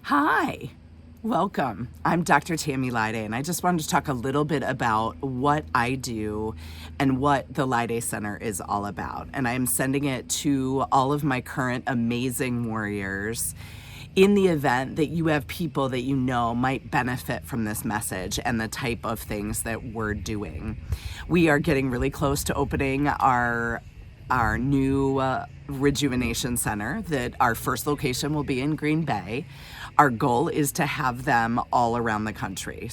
Hi, welcome. I'm Dr. Tammy Lide, and I just wanted to talk a little bit about what I do and what the Lide Center is all about. And I'm sending it to all of my current amazing warriors in the event that you have people that you know might benefit from this message and the type of things that we're doing. We are getting really close to opening our new rejuvenation center. That our first location will be in Green Bay. Our goal is to have them all around the country,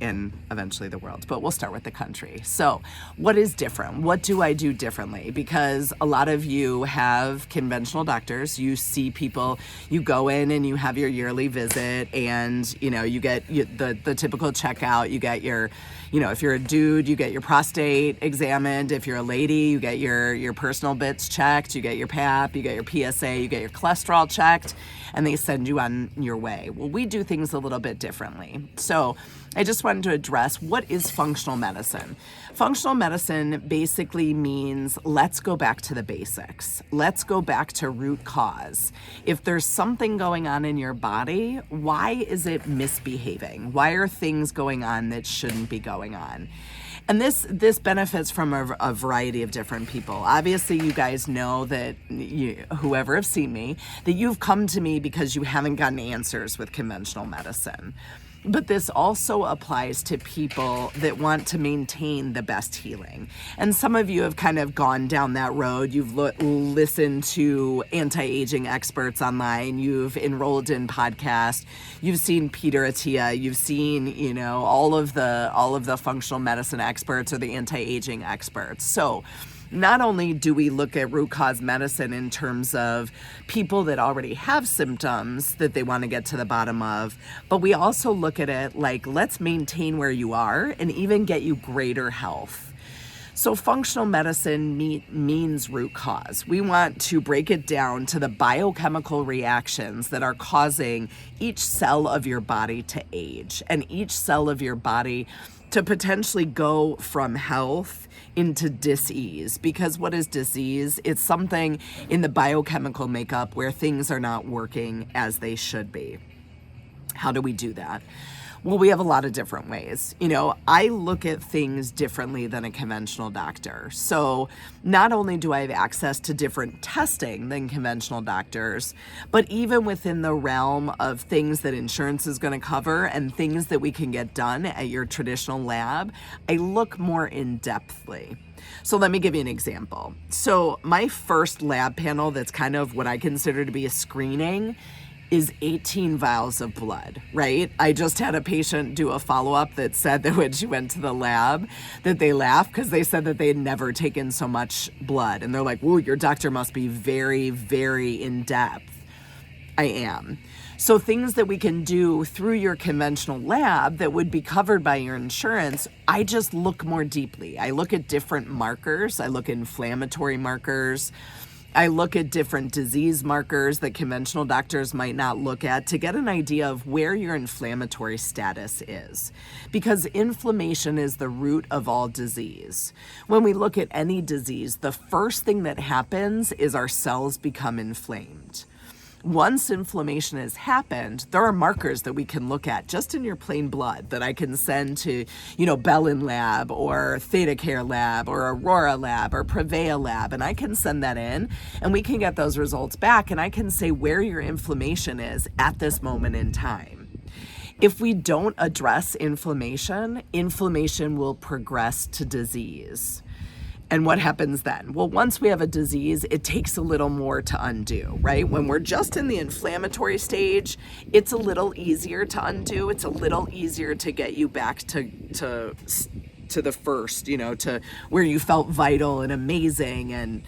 and eventually the world, but we'll start with the country. So what is different? What do I do differently? Because a lot of you have conventional doctors. You see people, you go in and you have your yearly visit, and you get the typical checkout. You get your, if you're a dude, you get your prostate examined. If you're a lady, you get your personal bits checked. You get your PAP, you get your PSA, you get your cholesterol checked, and they send you on your way. Well, we do things a little bit differently. So I just wanted to address, what is functional medicine? Functional medicine basically means let's go back to the basics. Let's go back to root cause. If there's something going on in your body, why is it misbehaving? Why are things going on that shouldn't be going on? And this benefits from a variety of different people. Obviously, you guys know that, whoever have seen me, that you've come to me because you haven't gotten answers with conventional medicine. But this also applies to people that want to maintain the best healing. And some of you have kind of gone down that road. You've listened to anti-aging experts online. You've enrolled in podcasts. You've seen Peter Attia. You've seen, all of the functional medicine experts or the anti-aging experts. So not only do we look at root cause medicine in terms of people that already have symptoms that they want to get to the bottom of, but we also look at it like, let's maintain where you are and even get you greater health. So functional medicine means root cause. We want to break it down to the biochemical reactions that are causing each cell of your body to age and each cell of your body to potentially go from health into dis-ease. Because what is dis-ease? It's something in the biochemical makeup where things are not working as they should be. How do we do that? Well, we have a lot of different ways. I look at things differently than a conventional doctor. So not only do I have access to different testing than conventional doctors, but even within the realm of things that insurance is going to cover and things that we can get done at your traditional lab, I look more in-depthly. So let me give you an example. So my first lab panel that's kind of what I consider to be a screening is 18 vials of blood, right? I just had a patient do a follow-up that said that when she went to the lab that they laughed because they said that they had never taken so much blood. And they're like, whoa, your doctor must be very, very in-depth. I am. So things that we can do through your conventional lab that would be covered by your insurance, I just look more deeply. I look at different markers. I look at inflammatory markers. I look at different disease markers that conventional doctors might not look at to get an idea of where your inflammatory status is. Because inflammation is the root of all disease. When we look at any disease, the first thing that happens is our cells become inflamed. Once inflammation has happened, there are markers that we can look at just in your plain blood that I can send to, Bellin Lab or Theta Care Lab or Aurora Lab or Prevea Lab, and I can send that in and we can get those results back and I can say where your inflammation is at this moment in time. If we don't address inflammation, inflammation will progress to disease. And what happens then? Well, once we have a disease, it takes a little more to undo, right? When we're just in the inflammatory stage, it's a little easier to undo. It's a little easier to get you back to the first, to where you felt vital and amazing and,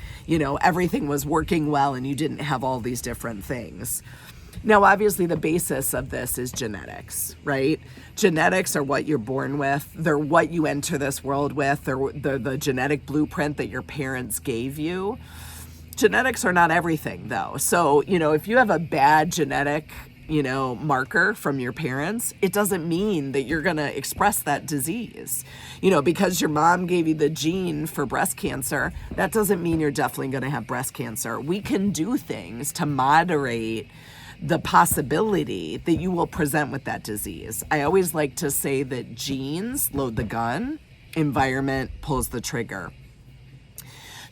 everything was working well and you didn't have all these different things. Now, obviously, the basis of this is genetics, right? Genetics are what you're born with. They're what you enter this world with. They're the genetic blueprint that your parents gave you. Genetics are not everything, though. So, if you have a bad genetic, marker from your parents, it doesn't mean that you're going to express that disease. Because your mom gave you the gene for breast cancer, that doesn't mean you're definitely going to have breast cancer. We can do things to moderate the possibility that you will present with that disease. I always like to say that genes load the gun, environment pulls the trigger.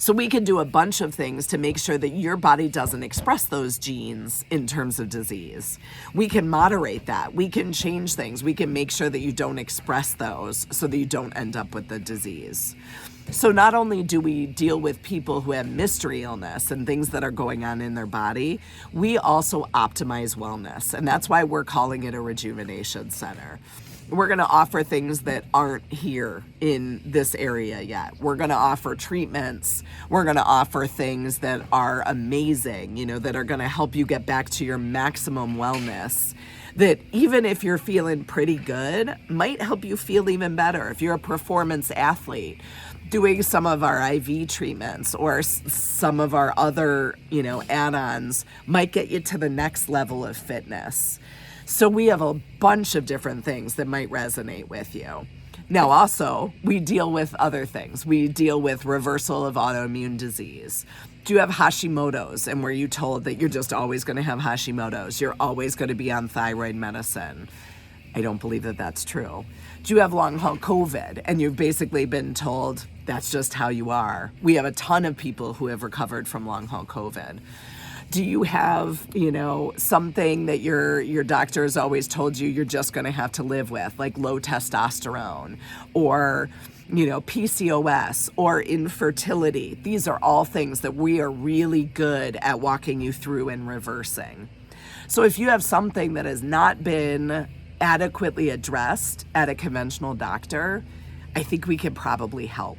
So we can do a bunch of things to make sure that your body doesn't express those genes in terms of disease. We can moderate that. We can change things. We can make sure that you don't express those so that you don't end up with the disease. So not only do we deal with people who have mystery illness and things that are going on in their body, we also optimize wellness. And that's why we're calling it a rejuvenation center. We're going to offer things that aren't here in this area yet. We're going to offer treatments. We're going to offer things that are amazing, that are going to help you get back to your maximum wellness. That even if you're feeling pretty good, might help you feel even better. If you're a performance athlete, doing some of our IV treatments or some of our other, add-ons might get you to the next level of fitness. So we have a bunch of different things that might resonate with you. Now also, we deal with other things. We deal with reversal of autoimmune disease. Do you have Hashimoto's and were you told that you're just always going to have Hashimoto's? You're always going to be on thyroid medicine. I don't believe that that's true. Do you have long-haul COVID and you've basically been told that's just how you are? We have a ton of people who have recovered from long-haul COVID. Do you have, something that your doctor has always told you you're just going to have to live with, like low testosterone or, PCOS or infertility? These are all things that we are really good at walking you through and reversing. So if you have something that has not been adequately addressed at a conventional doctor, I think we can probably help.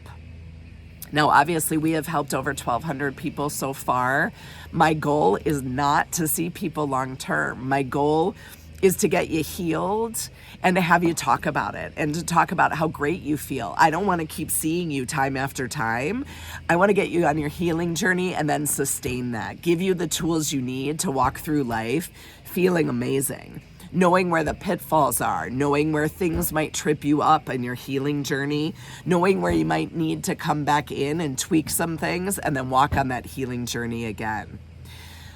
Now, obviously, we have helped over 1,200 people so far. My goal is not to see people long term. My goal is to get you healed and to have you talk about it and to talk about how great you feel. I don't want to keep seeing you time after time. I want to get you on your healing journey and then sustain that. Give you the tools you need to walk through life feeling amazing. Knowing where the pitfalls are, knowing where things might trip you up in your healing journey, knowing where you might need to come back in and tweak some things and then walk on that healing journey again.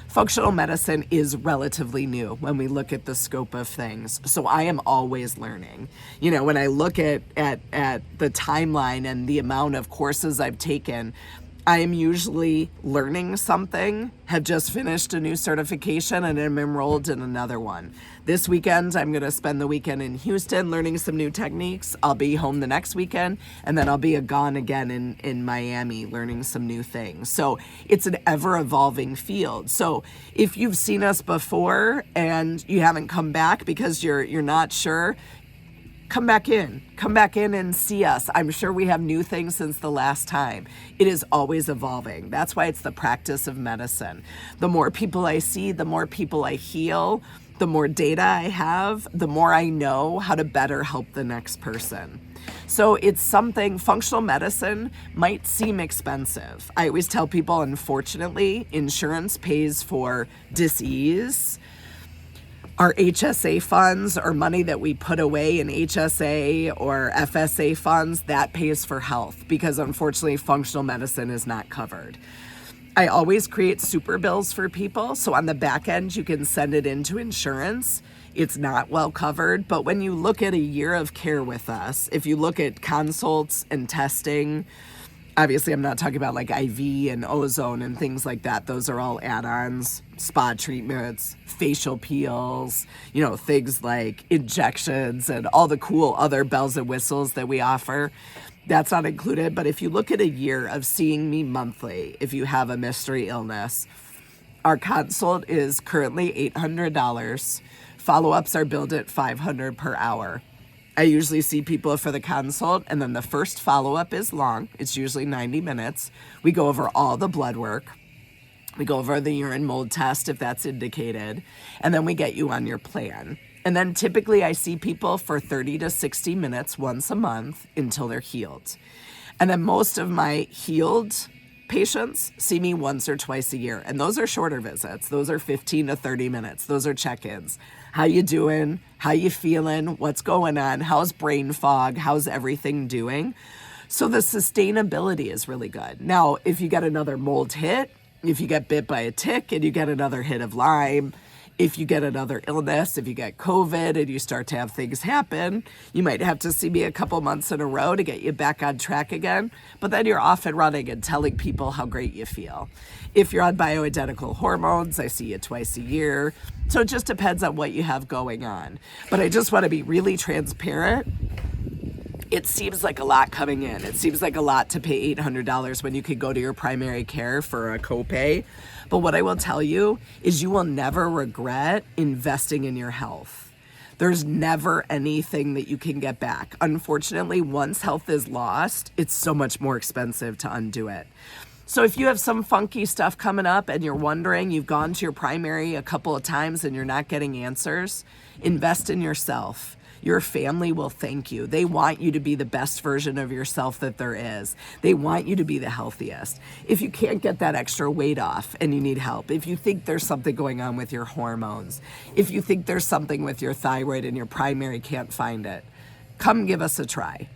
Functional medicine is relatively new when we look at the scope of things. So I am always learning. When I look at the timeline and the amount of courses I've taken, I am usually learning something, have just finished a new certification, and am enrolled in another one. This weekend, I'm going to spend the weekend in Houston learning some new techniques. I'll be home the next weekend, and then I'll be gone again in Miami learning some new things. So it's an ever-evolving field. So if you've seen us before and you haven't come back because you're not sure, come back in and see us. I'm sure we have new things since the last time. It is always evolving. That's why it's the practice of medicine. The more people I see, the more people I heal, the more data I have, the more I know how to better help the next person. So it's something, functional medicine might seem expensive. I always tell people, unfortunately, insurance pays for dis-ease. Our HSA funds or money that we put away in HSA or FSA funds, that pays for health because unfortunately functional medicine is not covered. I always create super bills for people. So on the back end, you can send it into insurance. It's not well covered. But when you look at a year of care with us, if you look at consults and testing, obviously I'm not talking about like IV and ozone and things like that. Those are all add-ons, spa treatments, facial peels, things like injections and all the cool other bells and whistles that we offer. That's not included. But if you look at a year of seeing me monthly, if you have a mystery illness, our consult is currently $800. Follow-ups are billed at $500 per hour. I usually see people for the consult, and then the first follow-up is long. It's usually 90 minutes. We go over all the blood work. We go over the urine mold test if that's indicated, and then we get you on your plan. And then typically I see people for 30 to 60 minutes once a month until they're healed. And then most of my healed patients see me once or twice a year, and those are shorter visits. Those are 15 to 30 minutes. Those are check-ins. How you doing? How you feeling? What's going on? How's brain fog? How's everything doing? So the sustainability is really good. Now, if you get another mold hit, if you get bit by a tick and you get another hit of Lyme, If you get another illness, if you get COVID and you start to have things happen, you might have to see me a couple months in a row to get you back on track again. But then you're off and running and telling people how great you feel. If you're on bioidentical hormones, I see you twice a year. So it just depends on what you have going on. But I just want to be really transparent. It seems like a lot coming in. It seems like a lot to pay $800 when you could go to your primary care for a copay. But what I will tell you is you will never regret investing in your health. There's never anything that you can get back. Unfortunately, once health is lost, it's so much more expensive to undo it. So if you have some funky stuff coming up and you're wondering, you've gone to your primary a couple of times and you're not getting answers, invest in yourself. Your family will thank you. They want you to be the best version of yourself that there is. They want you to be the healthiest. If you can't get that extra weight off and you need help, if you think there's something going on with your hormones, if you think there's something with your thyroid and your primary can't find it, come give us a try.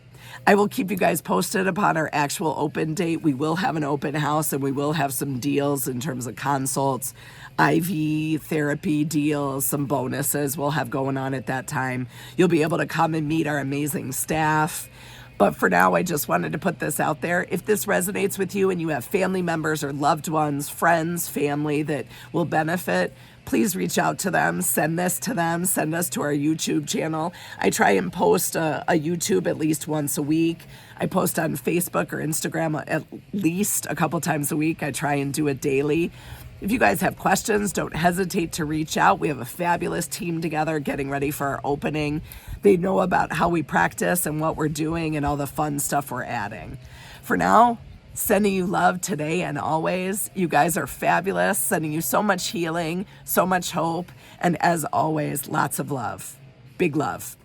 I will keep you guys posted upon our actual open date. We will have an open house and we will have some deals in terms of consults, IV therapy deals, some bonuses we'll have going on at that time. You'll be able to come and meet our amazing staff. But for now, I just wanted to put this out there. If this resonates with you and you have family members or loved ones, friends, family that will benefit, please reach out to them, send this to them, send us to our YouTube channel. I try and post a YouTube at least once a week. I post on Facebook or Instagram at least a couple times a week. I try and do it daily. If you guys have questions, don't hesitate to reach out. We have a fabulous team together getting ready for our opening. They know about how we practice and what we're doing and all the fun stuff we're adding. For now, sending you love today and always. You guys are fabulous, sending you so much healing, so much hope, and as always, lots of love. Big love.